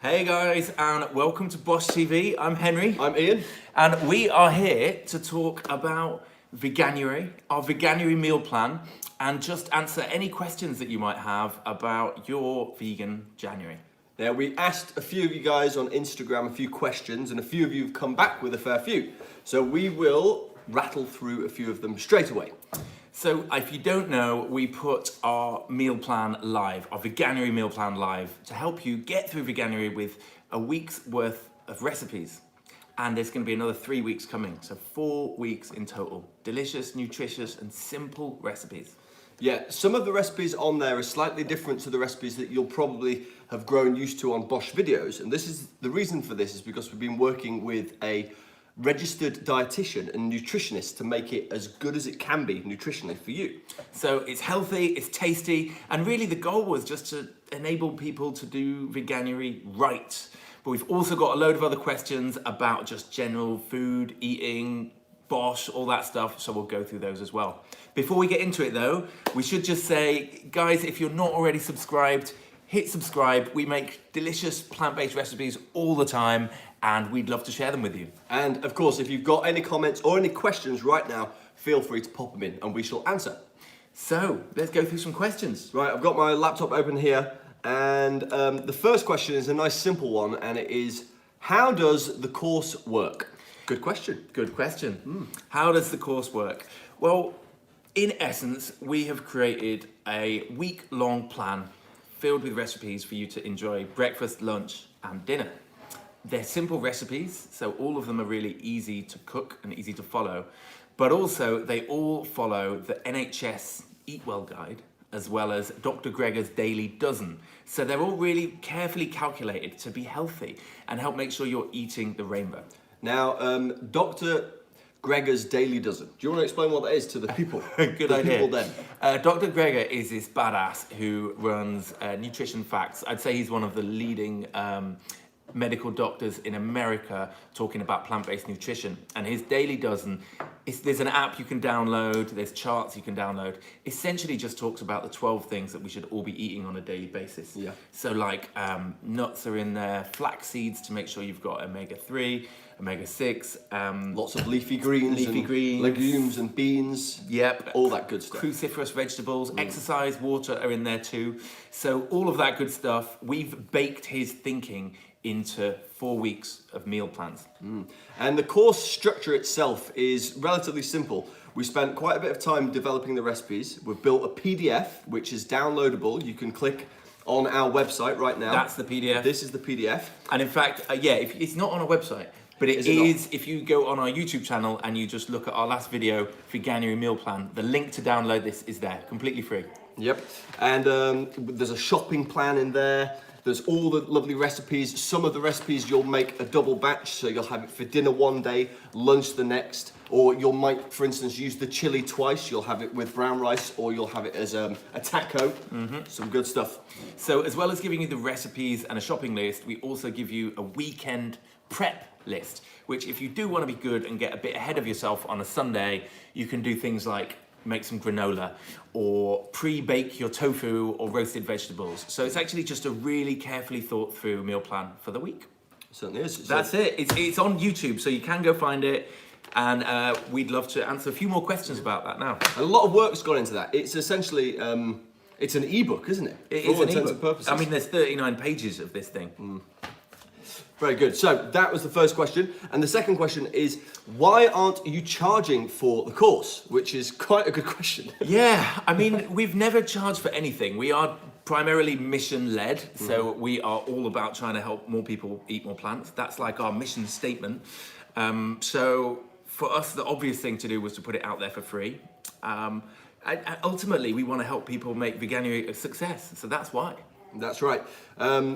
Hey guys, and welcome to BOSH TV. I'm Henry. I'm Ian. And we are here to talk about Veganuary, our Veganuary meal plan, and just answer any questions that you might have about your vegan January. Now, we asked a few of you guys on Instagram a few questions, and a few of you have come back with a fair few. So we will rattle through a few of them straight away. So if you don't know, we put our meal plan live, our Veganuary meal plan live, to help you get through Veganuary with a week's worth of recipes. And there's going to be another 3 weeks coming, so 4 weeks in total. Delicious, nutritious, and simple recipes. Yeah, some of the recipes on there are slightly different to the recipes that you'll probably have grown used to on BOSH videos. And this is the reason for this is because we've been working with a registered dietitian and nutritionist to make it as good as it can be nutritionally for you. So it's healthy, it's tasty, and really the goal was just to enable people to do Veganuary right. But we've also got a load of other questions about just general food, eating, BOSH, all that stuff, so we'll go through those as well. Before we get into it though, we should just say, guys, if you're not already subscribed, hit subscribe. We make delicious plant-based recipes all the time, and we'd love to share them with you. And of course, if you've got any comments or any questions right now, feel free to pop them in and we shall answer. So let's go through some questions. Right, I've got my laptop open here, and the first question is a nice simple one, and it is, how does the course work? Good question. Good question. How does the course work? Well, in essence, we have created a week-long plan filled with recipes for you to enjoy breakfast, lunch, and dinner. They're simple recipes, so all of them are really easy to cook and easy to follow, but also they all follow the NHS Eat Well Guide, as well as Dr. Greger's Daily Dozen. So they're all really carefully calculated to be healthy and help make sure you're eating the rainbow. Now, Dr. Greger's Daily Dozen. Do you want to explain what that is to the people? Good idea. People then. Dr. Greger is this badass who runs Nutrition Facts. I'd say he's one of the leading medical doctors in America talking about plant-based nutrition. And his Daily Dozen, there's an app you can download, there's charts you can download. Essentially just talks about the 12 things that we should all be eating on a daily basis. Yeah. So like nuts are in there, flax seeds to make sure you've got omega-3, omega-6. Lots of leafy greens, legumes and beans. Yep. All that good stuff. Cruciferous vegetables, exercise, water are in there too. So all of that good stuff, we've baked his thinking into 4 weeks of meal plans. And the course structure itself is relatively simple. We spent quite a bit of time developing the recipes. We've built a PDF, which is downloadable. You can click on our website right now. That's the PDF. This is the PDF. And in fact, if it's not on our website, but it is if you go on our YouTube channel and you just look at our last video, Veganuary meal plan, the link to download this is there, completely free. Yep. And there's a shopping plan in there. There's all the lovely recipes. Some of the recipes you'll make a double batch, so you'll have it for dinner one day, lunch the next, or you might, for instance, use the chili twice. You'll have it with brown rice, or you'll have it as a taco. Some good stuff. So as well as giving you the recipes and a shopping list, we also give you a weekend prep list, which if you do want to be good and get a bit ahead of yourself on a Sunday, you can do things like make some granola or pre-bake your tofu or roasted vegetables. So it's actually just a really carefully thought through meal plan for the week. Certainly is. That's it. It's on YouTube, so you can go find it. And we'd love to answer a few more questions about that now. A lot of work's gone into that. It's essentially, it's an ebook, isn't it? It is an ebook. I mean, there's 39 pages of this thing. Very good. So that was the first question. And the second question is, why aren't you charging for the course? Which is quite a good question. Yeah, I mean, we've never charged for anything. We are primarily mission-led, so we are all about trying to help more people eat more plants. That's like our mission statement. So for us, the obvious thing to do was to put it out there for free. And ultimately, we want to help people make Veganuary a success, so that's why. That's right.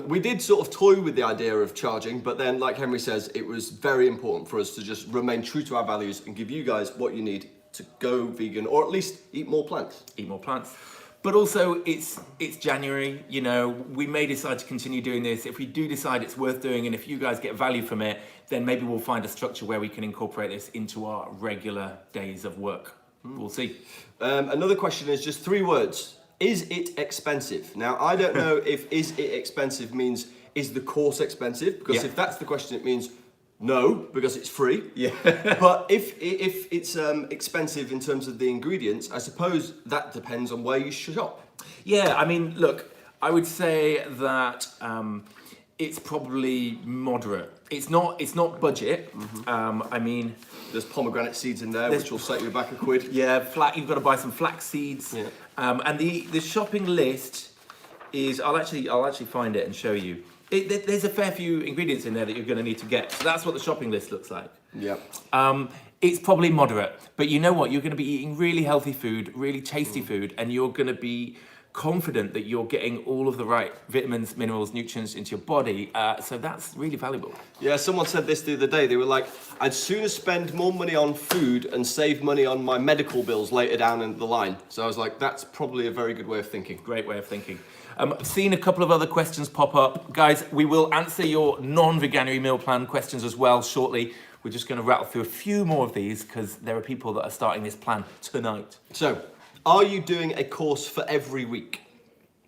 We did sort of toy with the idea of charging, but then, like Henry says, it was very important for us to just remain true to our values and give you guys what you need to go vegan, or at least eat more plants. Eat more plants. But also, it's January, you know, we may decide to continue doing this. If we do decide it's worth doing, and if you guys get value from it, then maybe we'll find a structure where we can incorporate this into our regular days of work. We'll see. Another question is just 3 words. Is it expensive? Now, I don't know if is it expensive means is the course expensive? Because Yeah. if that's the question, it means no, because it's free. Yeah. But if it's expensive in terms of the ingredients, I suppose that depends on where you shop. Yeah, I mean, look, I would say that it's probably moderate. It's not budget. I mean, There's pomegranate seeds in there, which will set you back a quid. yeah, you've got to buy some flax seeds. Yeah. And the shopping list is, I'll actually find it and show you. There's a fair few ingredients in there that you're going to need to get. So that's what the shopping list looks like. Yeah. It's probably moderate, but you know what? You're going to be eating really healthy food, really tasty food, and you're going to be confident that you're getting all of the right vitamins, minerals, nutrients into your body. So that's really valuable. Yeah, someone said this the other day. They were like, I'd sooner spend more money on food and save money on my medical bills later down in the line. So I was like, that's probably a very good way of thinking. Great way of thinking. I've seen a couple of other questions pop up. Guys, we will answer your non-Veganuary meal plan questions as well shortly. We're just going to rattle through a few more of these because there are people that are starting this plan tonight. So, are you doing a course for every week?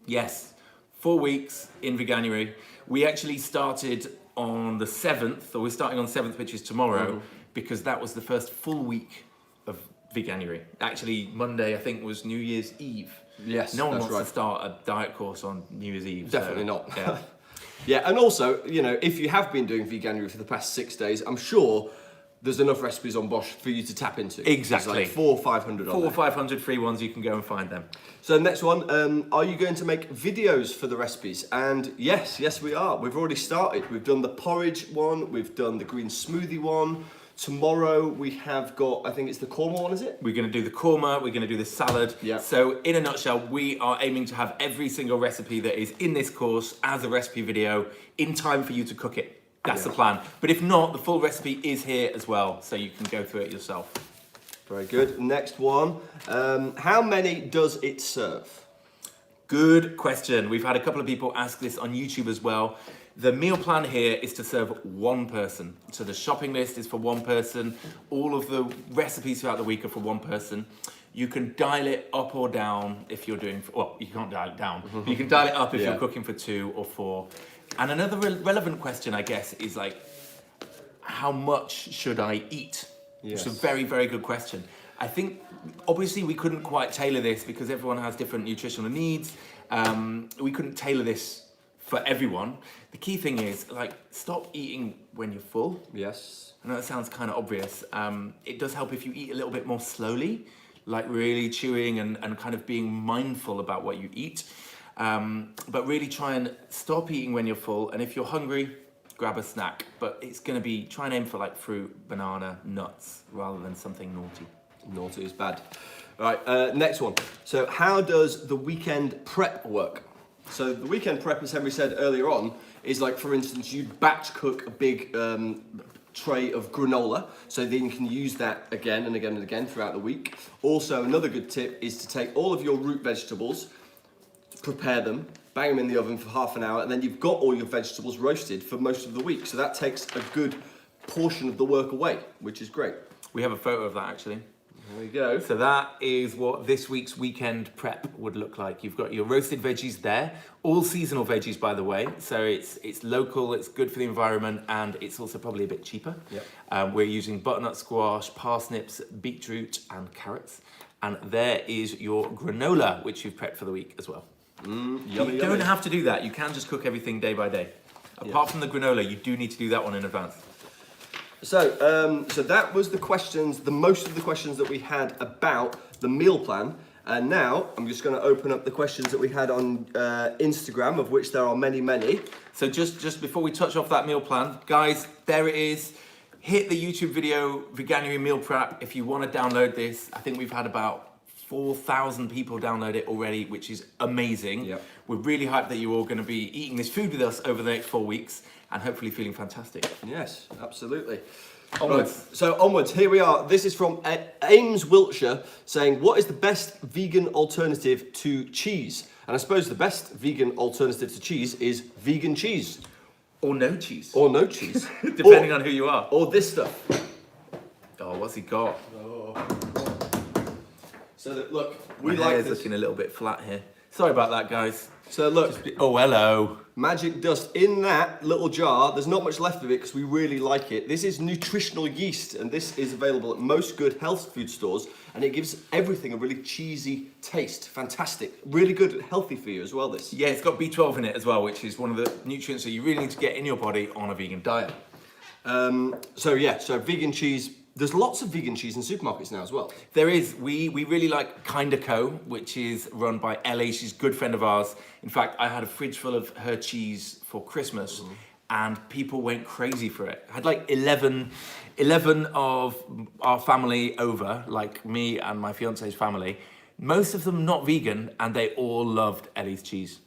Yes, 4 weeks in Veganuary. We actually started on the 7th, or we're starting on the 7th, which is tomorrow, because that was the first full week of Veganuary. Actually, Monday, I think, was New Year's Eve. Yes, no one that's wants right. to start a diet course on New Year's Eve. Definitely so, not. Yeah. Yeah, and also, you know, if you have been doing Veganuary for the past 6 days, I'm sure there's enough recipes on BOSH for you to tap into. Exactly. There's like 400 or 500 on 400 or there. 500 free ones, you can go and find them. So next one, are you going to make videos for the recipes? And yes, we are. We've already started. We've done the porridge one, we've done the green smoothie one. Tomorrow we have got, I think it's the korma one, is it? We're going to do the korma, we're going to do the salad. Yeah. So in a nutshell, we are aiming to have every single recipe that is in this course as a recipe video in time for you to cook it. That's the plan. But if not, the full recipe is here as well, so you can go through it yourself. Very good. Next one, how many does it serve? Good question. We've had a couple of people ask this on YouTube as well. The meal plan here is to serve one person. So the shopping list is for one person. All of the recipes throughout the week are for one person. You can dial it up or down if you're doing, well, you can't dial it down, but you can dial it up if you're cooking for 2 or 4. And another relevant question, I guess, is like, how much should I eat? Yes. It's a very, very good question. I think, obviously, we couldn't quite tailor this because everyone has different nutritional needs. We couldn't tailor this for everyone. The key thing is, like, stop eating when you're full. Yes. I know that sounds kind of obvious. It does help if you eat a little bit more slowly, like really chewing and kind of being mindful about what you eat. But really try and stop eating when you're full. And if you're hungry, grab a snack. But it's going to be, try and aim for like fruit, banana, nuts, rather than something naughty. Naughty is bad. All right, next one. So how does the weekend prep work? So the weekend prep, as Henry said earlier on, is like, for instance, you batch cook a big tray of granola, so then you can use that again and again and again throughout the week. Also, another good tip is to take all of your root vegetables, prepare them, bang them in the oven for half an hour, and then you've got all your vegetables roasted for most of the week. So that takes a good portion of the work away, which is great. We have a photo of that actually. There we go. So that is what this week's weekend prep would look like. You've got your roasted veggies there, all seasonal veggies, by the way. So it's local, it's good for the environment, and it's also probably a bit cheaper. Yep. We're using butternut squash, parsnips, beetroot, and carrots. And there is your granola, which you've prepped for the week as well. Yummy, You don't have to do that. You can just cook everything day by day. Apart from the granola, you do need to do that one in advance. So, so that was the questions, most of the questions that we had about the meal plan. And now I'm just going to open up the questions that we had on Instagram, of which there are many, many. So just before we touch off that meal plan, guys, there it is. Hit the YouTube video, Veganuary Meal Prep, if you want to download this. I think we've had about 4,000 people download it already, which is amazing. Yep. We're really hyped that you're all going to be eating this food with us over the next 4 weeks and hopefully feeling fantastic. Yes, absolutely. Onwards. Right, so onwards, here we are. This is from Ames, Wiltshire, saying, what is the best vegan alternative to cheese? And I suppose the best vegan alternative to cheese is vegan cheese. Or no cheese. Or no cheese. Depending on who you are. Or this stuff. Oh, what's he got? So that, look, My we like hair's this. looking a little bit flat here. Sorry about that, guys. So look, Oh, hello. magic dust in that little jar. There's not much left of it because we really like it. This is nutritional yeast, and this is available at most good health food stores, and it gives everything a really cheesy taste. Fantastic. Really good, healthy for you as well, this. Yeah, it's got B12 in it as well, which is one of the nutrients that you really need to get in your body on a vegan diet. So vegan cheese. There's lots of vegan cheese in supermarkets now as well. There is. We really like Kinda Co, which is run by Ellie. She's a good friend of ours. In fact, I had a fridge full of her cheese for Christmas, and people went crazy for it. I had like 11 of our family over, like me and my fiance's family. Most of them not vegan, and they all loved Ellie's cheese.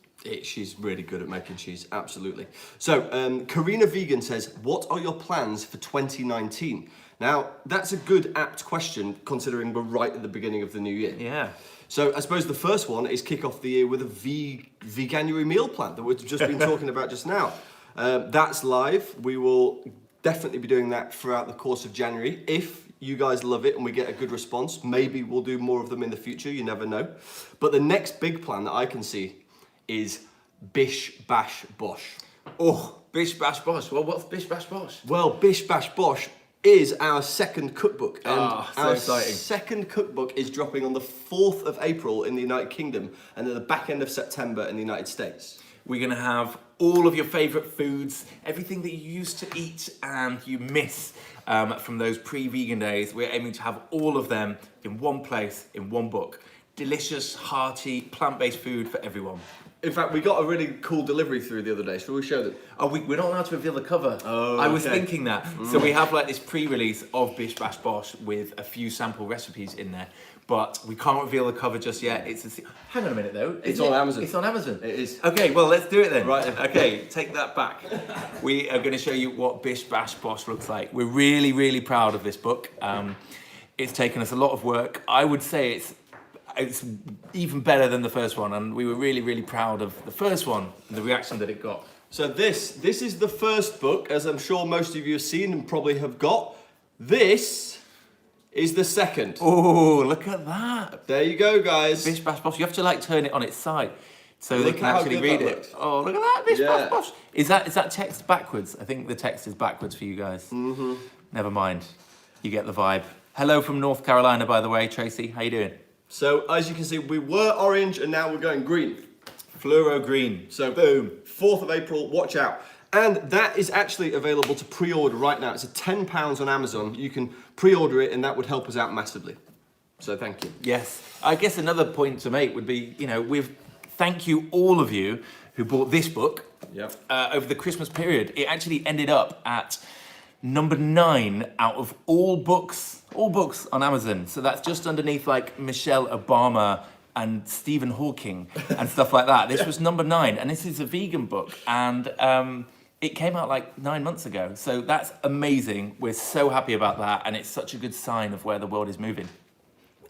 She's really good at making cheese, absolutely. So, Karina Vegan says, what are your plans for 2019? Now, that's a good, apt question, considering we're right at the beginning of the new year. Yeah. So, I suppose the first one is kick off the year with a Veganuary meal plan that we've just been talking about just now. That's live. We will definitely be doing that throughout the course of January. If you guys love it and we get a good response, maybe we'll do more of them in the future, you never know. But the next big plan that I can see is Bish Bash Bosh. Oh, Bish Bash Bosh. Well, what's Bish Bash Bosh? Well, Bish Bash Bosh is our second cookbook. And so our exciting. second cookbook is dropping on the 4th of April in the United Kingdom and at the back end of September in the United States. We're going to have all of your favourite foods, everything that you used to eat and you miss from those pre-vegan days. We're aiming to have all of them in one place, in one book. Delicious, hearty, plant-based food for everyone. In fact, we got a really cool delivery through the other day. Shall we show them? Oh, we're not allowed to reveal the cover. Oh, I was okay. thinking that. So we have like this pre-release of Bish Bash Bosh with a few sample recipes in there, but we can't reveal the cover just yet. Hang on a minute though. It's on Amazon. It's on Amazon. It is. Okay, well let's do it then. Right. Okay, take that back. We are going to show you what Bish Bash Bosh looks like. We're really, really proud of this book. It's taken us a lot of work. I would say it's even better than the first one, and we were really, really proud of the first one and the reaction that it got. So this is the first book, as I'm sure most of you have seen and probably have got. This is the second. Oh, look at that. There you go, guys. Bish Bash Bosh. You have to like turn it on its side so Look they can how actually good read that it. looks. Oh, look at that, Bish Yeah. Bash Bosh. Is that text backwards? I think the text is backwards for you guys. Mm-hmm. Never mind. You get the vibe. Hello from North Carolina, by the way, Tracy. How you doing? So as you can see, we were orange and now we're going green. Fluoro green. So boom, 4th of April, watch out. And that is actually available to pre-order right now. It's a £10 on Amazon. You can pre-order it and that would help us out massively. So thank you. Yes. I guess another point to make would be, thank you all of you who bought this book over the Christmas period. It actually ended up at number 9 out of all books on Amazon. So that's just underneath like Michelle Obama and Stephen Hawking and stuff like that. This was number 9, and this is a vegan book, and it came out like 9 months ago. So that's amazing. We're so happy about that, and it's such a good sign of where the world is moving.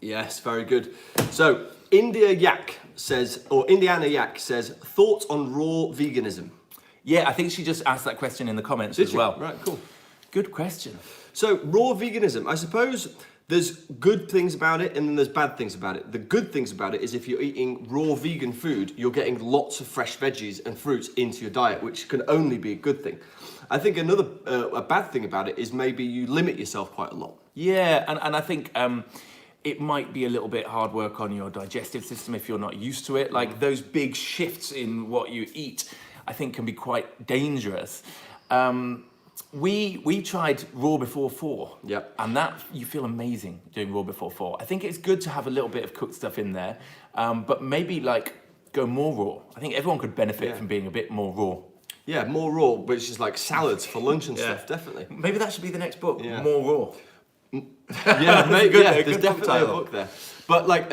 Yes, very good. So Indiana Yak says, thoughts on raw veganism? Yeah, I think she just asked that question in the comments as well. Right, cool. Good question. So raw veganism, I suppose there's good things about it and then there's bad things about it. The good things about it is if you're eating raw vegan food, you're getting lots of fresh veggies and fruits into your diet, which can only be a good thing. I think another a bad thing about it is maybe you limit yourself quite a lot. Yeah, and I think it might be a little bit hard work on your digestive system if you're not used to it. Like those big shifts in what you eat, I think can be quite dangerous. We tried Raw Before 4. Yep. And that, you feel amazing doing Raw Before 4. I think it's good to have a little bit of cooked stuff in there, but maybe like go more raw. I think everyone could benefit from being a bit more raw. Yeah, more raw, which is like salads for lunch and stuff, definitely. Maybe that should be the next book, Yeah. More Raw. Yeah, maybe, a there's good definitely a subtitle. book there. But like,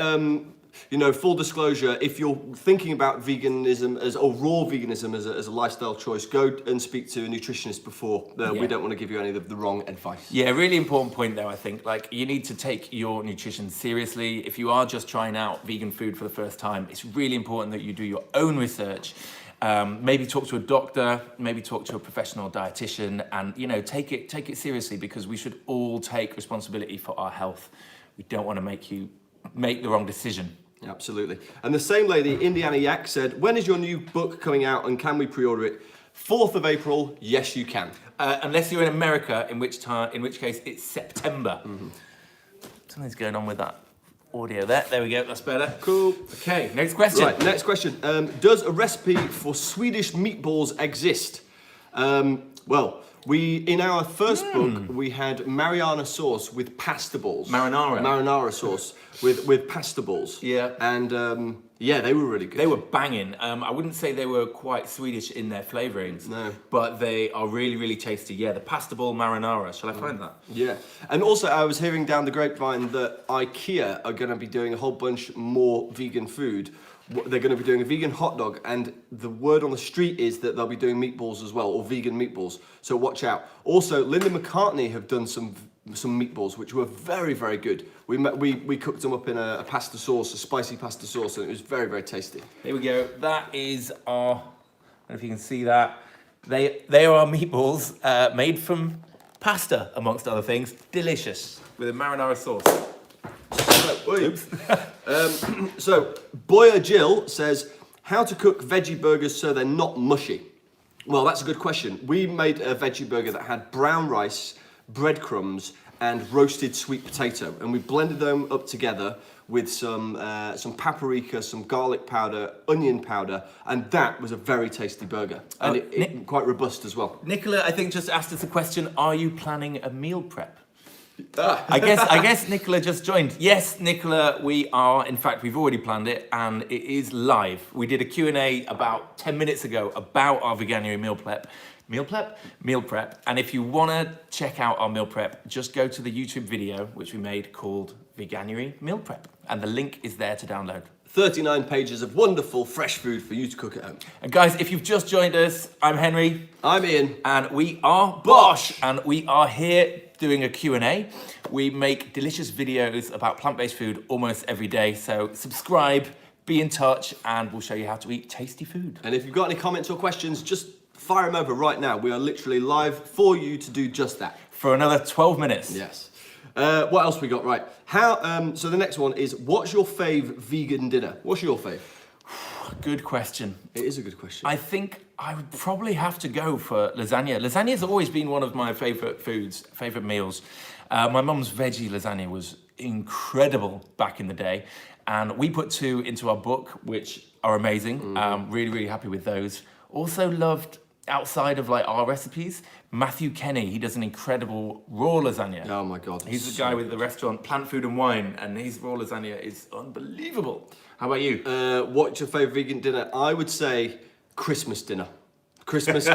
full disclosure, if you're thinking about veganism or raw veganism as a lifestyle choice, go and speak to a nutritionist before. We don't want to give you any of the wrong advice. Yeah, really important point though, I think. Like, you need to take your nutrition seriously. If you are just trying out vegan food for the first time, it's really important that you do your own research. Maybe talk to a doctor, maybe talk to a professional dietitian, and take it seriously, because we should all take responsibility for our health. We don't want to make you make the wrong decision. Absolutely. And the same lady, Indiana Yak, said, when is your new book coming out and can we pre-order it? 4th of April, yes you can. Unless you're in America, in which case it's September. Something's going on with that audio there. There we go, that's better. Cool. Okay, next question. Right, next question. Does a recipe for Swedish meatballs exist? Well, in our first book, we had Mariana sauce with pasta balls. Marinara sauce with pasta balls. Yeah. And yeah, they were really good. They were banging. I wouldn't say they were quite Swedish in their flavourings. No. But they are really, really tasty. Yeah, the pasta ball marinara. Shall I find that? Yeah. And also, I was hearing down the grapevine that IKEA are going to be doing a whole bunch more vegan food. They're going to be doing a vegan hot dog, and the word on the street is that they'll be doing meatballs as well, or vegan meatballs. So watch out. Also, Linda McCartney have done some meatballs which were very, very good. We cooked them up in a pasta sauce, a spicy pasta sauce, and it was very, very tasty. Here we go. That is our. I don't know if you can see that. They are our meatballs made from pasta, amongst other things. Delicious with a marinara sauce. Oops. So, Boyer Jill says, how to cook veggie burgers so they're not mushy? Well, that's a good question. We made a veggie burger that had brown rice, breadcrumbs, and roasted sweet potato, and we blended them up together with some paprika, some garlic powder, onion powder, and that was a very tasty burger, and it quite robust as well. Nicola, I think, just asked us a question. Are you planning a meal prep? I guess Nicola just joined. Yes, Nicola, we are. In fact, we've already planned it, and it is live. We did a Q&A about 10 minutes ago about our Veganuary meal prep. Meal prep. And if you want to check out our meal prep, just go to the YouTube video, which we made called Veganuary Meal Prep. And the link is there to download. 39 pages of wonderful, fresh food for you to cook at home. And guys, if you've just joined us, I'm Henry. I'm Ian. And we are BOSH. And we are here doing a Q&A. We make delicious videos about plant-based food almost every day. So subscribe, be in touch, and we'll show you how to eat tasty food. And if you've got any comments or questions, just fire them over right now. We are literally live for you to do just that. For another 12 minutes. Yes. What else we got? Right. So the next one is, what's your fave vegan dinner? What's your fave? Good question. It is a good question. I think I would probably have to go for lasagna. Lasagna has always been one of my favourite meals. My mum's veggie lasagna was incredible back in the day. And we put 2 into our book, which are amazing. Really, really happy with those. Also loved, outside of like our recipes, Matthew Kenny. He does an incredible raw lasagna. Oh my God. He's the guy with the restaurant Plant Food and Wine, and his raw lasagna is unbelievable. How about you? What's your favourite vegan dinner? I would say Christmas dinner. Christmas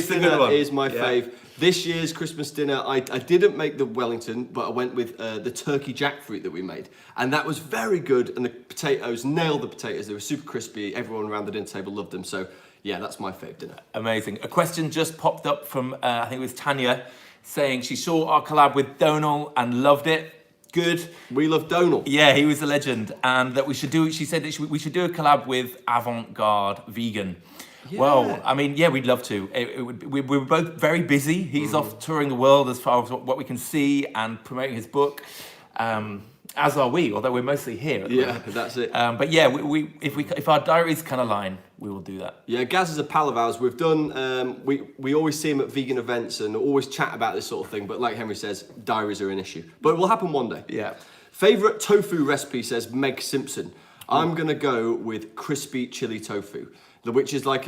dinner is my fave. This year's Christmas dinner, I didn't make the Wellington, but I went with the turkey jackfruit that we made. And that was very good, and the potatoes, nailed the potatoes. They were super crispy. Everyone around the dinner table loved them. So yeah, that's my fave dinner. Amazing. A question just popped up from, I think it was Tanya, saying she saw our collab with Donal and loved it. Good. We love Donal. Yeah, he was a legend. And that we should do, she said that we should do a collab with Avant-Garde Vegan. Yeah. Well, I mean, yeah, we'd love to. We were both very busy. He's off touring the world as far as what we can see and promoting his book. As are we, although we're mostly here. Yeah, that's it. But yeah, if our diaries kind of line, we will do that. Yeah, Gaz is a pal of ours. We've done. We always see him at vegan events and always chat about this sort of thing. But like Henry says, diaries are an issue. But it will happen one day. Yeah. Favorite tofu recipe, says Meg Simpson. I'm gonna go with crispy chili tofu, which is like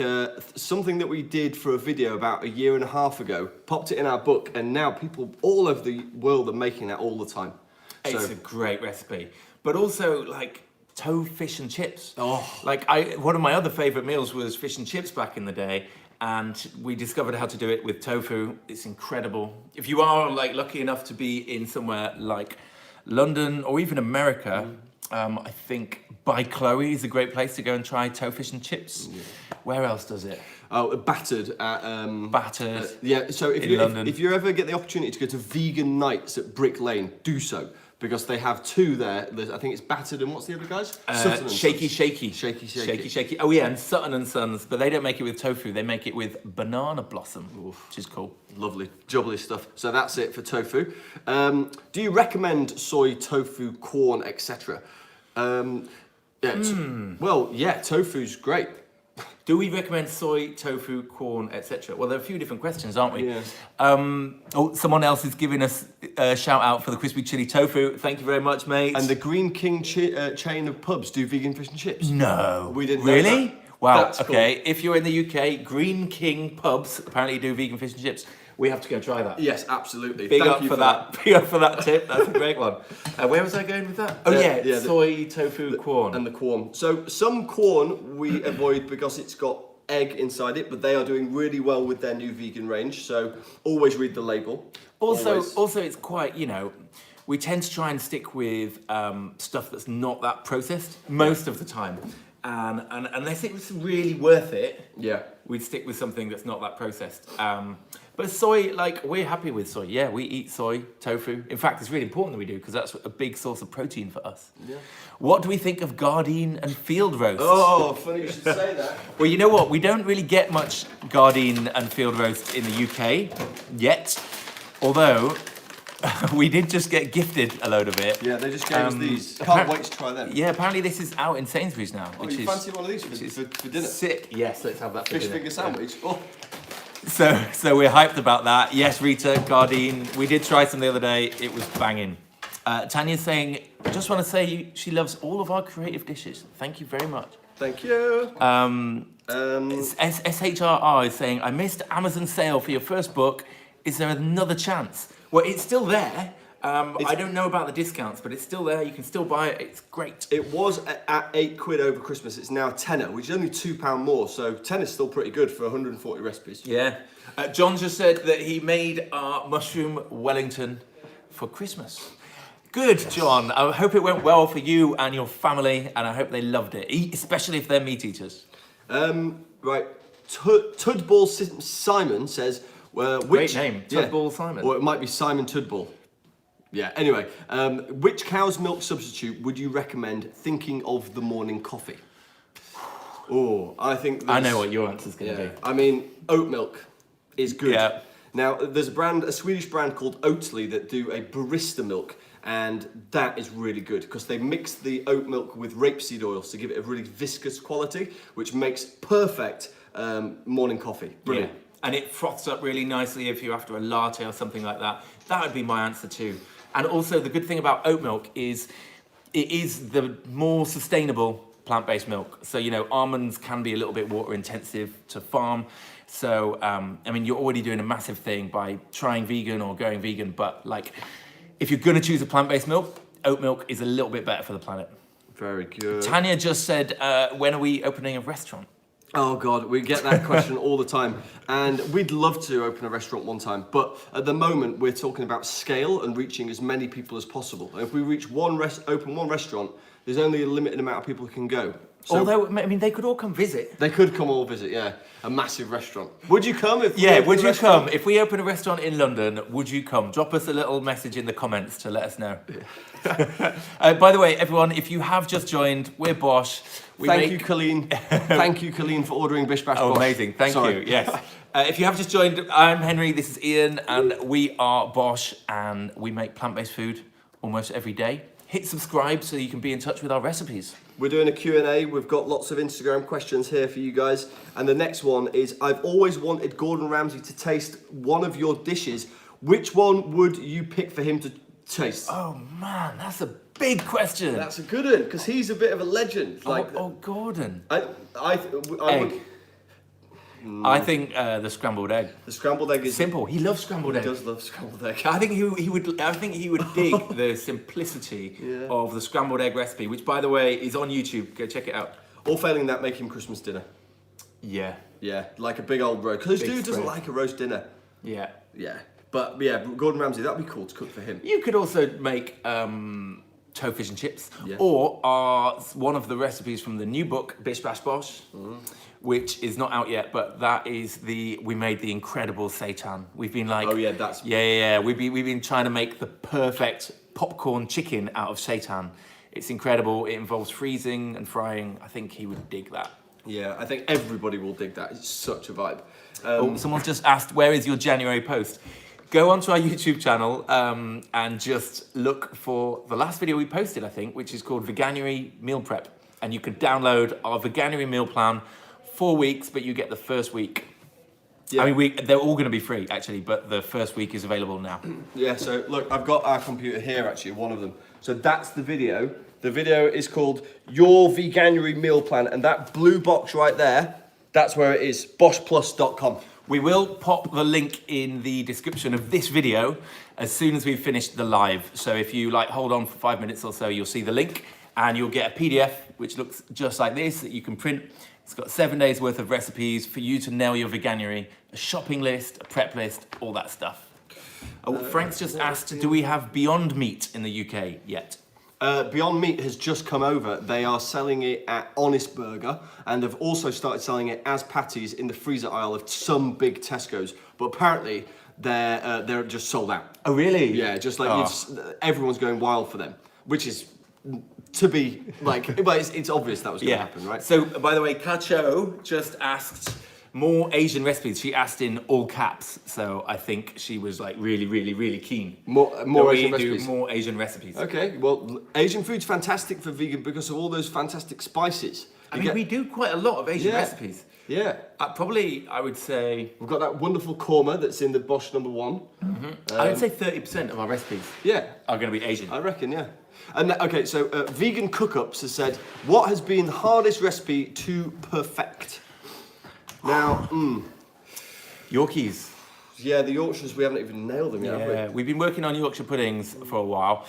something that we did for a video about a year and a half ago. Popped it in our book, and now people all over the world are making that all the time. It's a great recipe, but also like tofu fish and chips. Oh, like one of my other favorite meals was fish and chips back in the day, and we discovered how to do it with tofu. It's incredible. If you are like lucky enough to be in somewhere like London or even America, I think By Chloe is a great place to go and try tofu fish and chips. Yeah. Where else does it? Oh, Battered at Battered. Yeah. So if you ever get the opportunity to go to vegan nights at Brick Lane, do so. Because they have 2 there. I think it's Battered and what's the other guys? Shaky. Oh yeah, and Sutton and Sons, but they don't make it with tofu. They make it with banana blossom, which is cool. Lovely, jubbly stuff. So that's it for tofu. Do you recommend soy, tofu, corn, etc.? Well, yeah, tofu's great. Do we recommend soy, tofu, corn, etc.? Well, there are a few different questions, aren't we? Yeah. Someone else is giving us a shout out for the crispy chili tofu. Thank you very much, mate. And the Green King chain of pubs do vegan fish and chips. No. We didn't know really? that. Wow. That's okay. If you're in the UK, Green King pubs apparently do vegan fish and chips. We have to go try that. Yes, absolutely. Big Thank up you for that. Big up for that tip. That's a great one. Where was I going with that? Oh yeah, soy, tofu, corn. And the corn. So some corn we avoid because it's got egg inside it, but they are doing really well with their new vegan range. So always read the label. Also, it's quite, we tend to try and stick with stuff that's not that processed most of the time. And unless it was really worth it, we'd stick with something that's not that processed. But soy, we're happy with soy. Yeah, we eat soy, tofu. In fact, it's really important that we do because that's a big source of protein for us. Yeah. What do we think of Gardein and field roast? Oh, funny you should say that. Well, you know what? We don't really get much Gardein and field roast in the UK yet, although we did just get gifted a load of it. Yeah, they just gave us these. Can't wait to try them. Yeah, apparently this is out in Sainsbury's now. You fancy one of these for dinner? Sick. Yes, let's have that for Fish dinner. finger sandwich. Oh. So we're hyped about that. Yes, Rita, Gardein. We did try some the other day. It was banging. Tanya's saying, just want to say she loves all of our creative dishes. Thank you very much. Thank you. SHRR is saying, I missed Amazon sale for your first book. Is there another chance? Well, it's still there. I don't know about the discounts, but it's still there. You can still buy it. It's great. It was at £8 over Christmas. It's now tenner, which is only £2 more. So tenner's still pretty good for 140 recipes. Yeah. John just said that he made our mushroom Wellington for Christmas. Good, John. I hope it went well for you and your family, and I hope they loved it, especially if they're meat eaters. Right. Tudball Simon says, great name, Tudball Simon. Or it might be Simon Tudball. Yeah, anyway, which cow's milk substitute would you recommend thinking of the morning coffee? Oh, I think I know what your answer's going to be. I mean, oat milk is good. Yeah. Now, there's a Swedish brand called Oatly that do a barista milk, and that is really good because they mix the oat milk with rapeseed oil to give it a really viscous quality, which makes perfect morning coffee. Brilliant. Yeah. And it froths up really nicely if you're after a latte or something like that. That would be my answer too. And also the good thing about oat milk is it is the more sustainable plant-based milk. So, almonds can be a little bit water intensive to farm. So, you're already doing a massive thing by trying vegan or going vegan. But if you're going to choose a plant-based milk, oat milk is a little bit better for the planet. Very good. Tanya just said, when are we opening a restaurant? Oh God, we get that question all the time, and we'd love to open a restaurant one time, but at the moment we're talking about scale and reaching as many people as possible. And if we reach open one restaurant, there's only a limited amount of people who can go. So although, they could all come visit. They could come all visit, yeah. A massive restaurant. Would you come if? Would you come if we open a restaurant in London? Would you come? Drop us a little message in the comments to let us know. Yeah. By the way, everyone, if you have just joined, we're BOSH. Thank you, Colleen. Thank you, Colleen, for ordering Bish Bash Bosh. Oh, amazing. Thank you. Yes. If you have just joined, I'm Henry, this is Ian, and we are BOSH, and we make plant-based food almost every day. Hit subscribe so you can be in touch with our recipes. We're doing a Q&A. We've got lots of Instagram questions here for you guys. And the next one is, I've always wanted Gordon Ramsay to taste one of your dishes. Which one would you pick for him to taste? Oh, man, that's a big question. That's a good one, because he's a bit of a legend. Gordon. Egg. I think the scrambled egg. The scrambled egg is simple. He loves scrambled egg. He does love scrambled egg. I think he would. I think he would dig the simplicity of the scrambled egg recipe, which, by the way, is on YouTube. Go check it out. Or failing that, make him Christmas dinner. Yeah. Yeah, like a big old roast. Because dude doesn't like a roast dinner. Yeah. Yeah. But yeah, Gordon Ramsay, that'd be cool to cook for him. You could also make tofu fish and chips, or one of the recipes from the new book, Bish Bash Bosh, which is not out yet, but that is we made the incredible seitan. We've been we've been trying to make the perfect popcorn chicken out of seitan. It's incredible. It involves freezing and frying. I think he would dig that. Yeah, I think everybody will dig that. It's such a vibe. Someone's just asked, where is your January post? Go onto our YouTube channel and just look for the last video we posted, I think, which is called Veganuary Meal Prep. and you can download our Veganuary meal plan. 4 weeks, but you get the first week. Yeah. I mean, they're all going to be free, actually, but the first week is available now. Yeah, so look, I've got our computer here, actually, one of them. So that's the video. The video is called Your Veganuary Meal Plan, and that blue box right there, that's where it is, boshplus.com. We will pop the link in the description of this video as soon as we've finished the live. So if you hold on for 5 minutes or so, you'll see the link and you'll get a PDF, which looks just like this, that you can print. It's got 7 days worth of recipes for you to nail your Veganuary, a shopping list, a prep list, all that stuff. Frank's just asked, do we have Beyond Meat in the UK yet? Beyond Meat has just come over. They are selling it at Honest Burger, and they've also started selling it as patties in the freezer aisle of some big Tesco's. But apparently, they're just sold out. Oh, really? Yeah, just like everyone's going wild for them, which is to be like. Well, it's obvious that was going to happen, right? So, by the way, Kacho just asked more Asian recipes. She asked in all caps, so I think she was really, really, really keen. More Asian recipes. Do more Asian recipes. Okay, well, Asian food's fantastic for vegan because of all those fantastic spices. I mean, we do quite a lot of Asian recipes. Yeah. Probably, I would say... We've got that wonderful korma that's in the BOSH #1. Mm-hmm. I would say 30% of our recipes are going to be Asian. I reckon, yeah. And okay, so Vegan Cookups has said, what has been the hardest recipe to perfect? Now, Yorkies. Yeah, the Yorkshires, we haven't even nailed them yet, have we? We've been working on Yorkshire puddings for a while.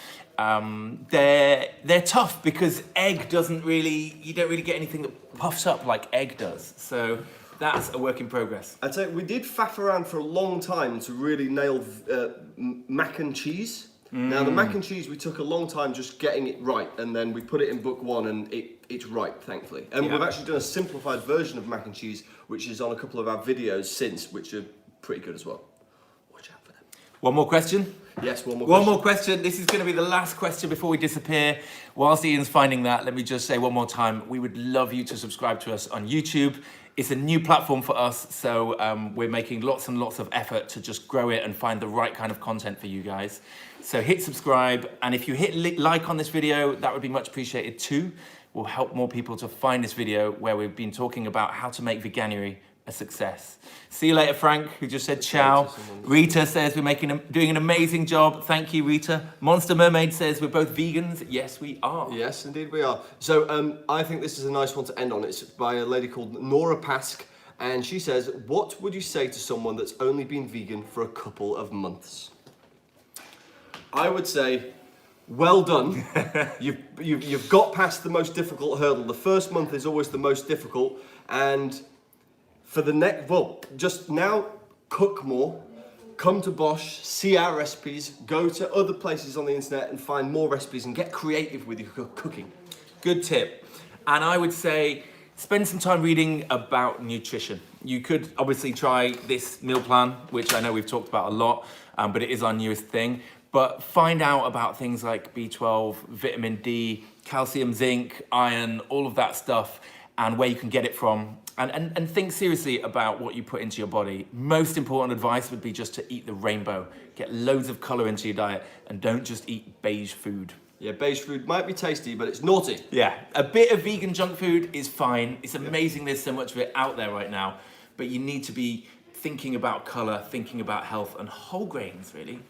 They're tough because egg doesn't really, you don't really get anything that puffs up like egg does. So that's a work in progress. I'd say we did faff around for a long time to really nail mac and cheese. Now the mac and cheese, we took a long time just getting it right, and then we put it in book 1 and it's right, thankfully. And we've actually done a simplified version of mac and cheese, which is on a couple of our videos since, which are pretty good as well. Watch out for them. One more question? Yes, one more question. One more question. This is going to be the last question before we disappear. Whilst Ian's finding that, let me just say one more time, we would love you to subscribe to us on YouTube. It's a new platform for us, so we're making lots and lots of effort to just grow it and find the right kind of content for you guys. So hit subscribe, and if you hit like on this video, that would be much appreciated too. Will help more people to find this video where we've been talking about how to make Veganuary a success. See you later, Frank, who just said ciao. Rita says we're doing an amazing job. Thank you, Rita. Monster Mermaid says we're both vegans. Yes, we are. Yes, indeed we are. So I think this is a nice one to end on. It's by a lady called Nora Pask, and she says, what would you say to someone that's only been vegan for a couple of months? I would say, well done. You've got past the most difficult hurdle. The first month is always the most difficult, and for the next, just now, cook more, come to BOSH, see our recipes, go to other places on the internet and find more recipes and get creative with your cooking. Good tip. And I would say, spend some time reading about nutrition. You could obviously try this meal plan, which I know we've talked about a lot, but it is our newest thing. But find out about things like B12, vitamin D, calcium, zinc, iron, all of that stuff, and where you can get it from. And think seriously about what you put into your body. Most important advice would be just to eat the rainbow. Get loads of colour into your diet, and don't just eat beige food. Yeah, beige food might be tasty, but it's naughty. Yeah, a bit of vegan junk food is fine. It's amazing there's so much of it out there right now, but you need to be thinking about colour, thinking about health, and whole grains, really.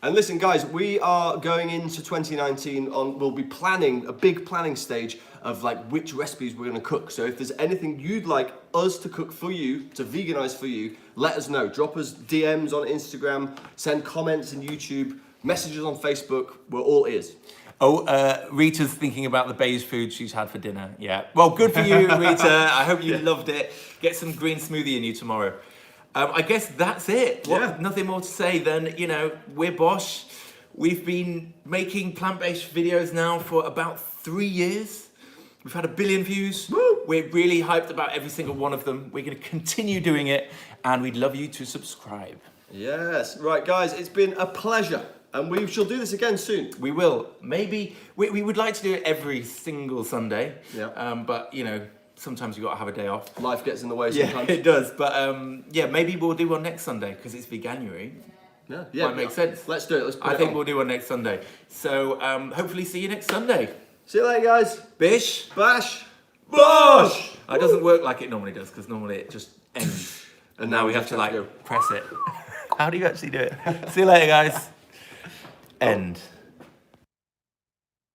And listen, guys, we are going into 2019 we'll be planning a big planning stage of which recipes we're going to cook. So if there's anything you'd like us to cook for you, to veganize for you, let us know. Drop us DMs on Instagram, send comments on YouTube, messages on Facebook. We're all ears. Rita's thinking about the beige food she's had for dinner. Yeah. Well, good for you, Rita. I hope you loved it. Get some green smoothie in you tomorrow. I guess that's it. Nothing more to say than, we're BOSH. We've been making plant-based videos now for about 3 years. We've had 1 billion views. Woo! We're really hyped about every single one of them. We're going to continue doing it, and we'd love you to subscribe. Yes. Right, guys, it's been a pleasure, and we shall do this again soon. We will. Maybe, we would like to do it every single Sunday. Yeah. But, sometimes you've got to have a day off. Life gets in the way sometimes. Yeah, it does. But maybe we'll do one next Sunday because it's Veganuary. Yeah, Might make sense. Let's do it. I think we'll do one next Sunday. So hopefully see you next Sunday. See you later, guys. Bish. Bash. BOSH! It doesn't work like it normally does, because normally it just ends. And now we have to like go. press it. How do you actually do it? See you later, guys. End.